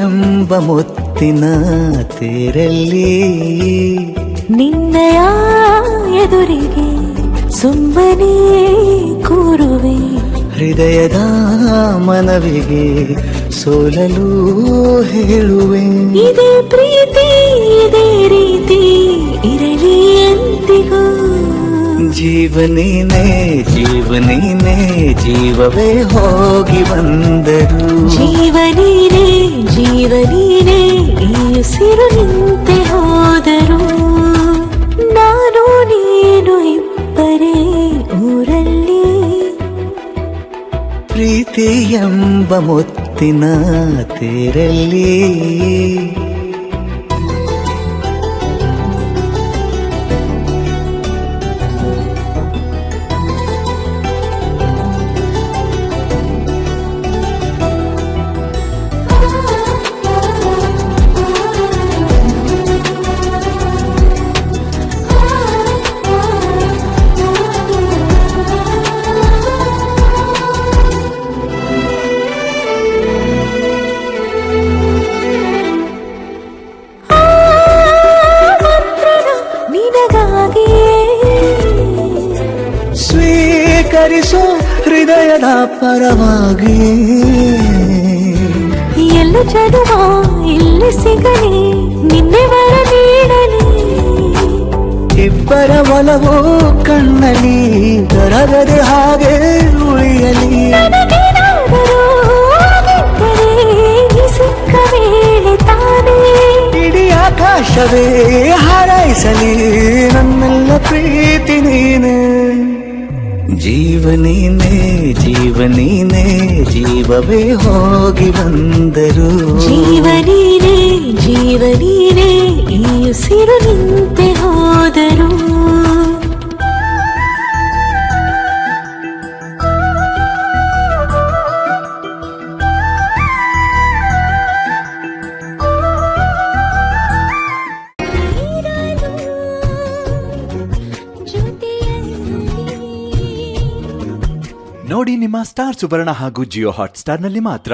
ಎಂಬ ಮುತ್ತಿನ ತೇರಲ್ಲಿ ನಿನ್ನಯ ಎದುರಿಗೆ ಸುಮ್ಮನೆ ಕೂರುವೆ, ಹೃದಯದ ಮನವಿಗೆ ಸೋಲಲು ಹೇಳುವೆ. ಇದೇ ಪ್ರೀತಿ ಇದೇ ರೀತಿ ಇರಲಿ ಎಂದಿಗೂ. ಜೀವನೇನೆ ಜೀವನೇನೆ ಜೀವವೇ ಹೋಗಿ ಬಂದರು. ಜೀವನೀನೇ ಜೀವನೀನೇ ಈ ಉಸಿರು ನಿಂತೆ ಹೋದರು. ನಾನು ನೀನು ಇಬ್ಬರೇ ಊರಲ್ಲಿ. ಪ್ರೀತಿ ಎಂಬ ಮುತ್ತಿನ ತೇರಲ್ಲಿ ಸ್ವೀಕರಿಸೋ ಹೃದಯದ ಪರವಾಗಿ. ಎಲ್ಲ ಜನುಮ ಇಲ್ಲಿ ಸಿಗಲಿ, ನಿನ್ನೆ ವರ ನೀಡಲಿ. ಇಬ್ಬರ ಒಲವು ಕಣ್ಣಲ್ಲಿ ದರಗದೆ ಹಾಗೆ ಉಳಿಯಲಿ. ಸಿಕ್ಕ ವೇಳೆ ತಾನೇ ಇಡೀ ಆಕಾಶವೇ ಹಾರೈಸಲಿ ನನ್ನೆಲ್ಲ ಪ್ರೀತಿ ನೀನೆ. ಜೀವನೀನೇ ಜೀವನೀನೇ ಜೀವವೇ ಹೋಗಿ ಬಂದರು. ಜೀವನೀನೇ ಜೀವನೀನೇ ಈ ಉಸಿರು ನಿಂತೆ ಹೋದರು. ನೋಡಿ ನಿಮ್ಮ ಸ್ಟಾರ್ ಸುವರ್ಣ ಹಾಗೂ ಜಿಯೋ ಹಾಟ್ ಸ್ಟಾರ್ ನಲ್ಲಿ ಮಾತ್ರ.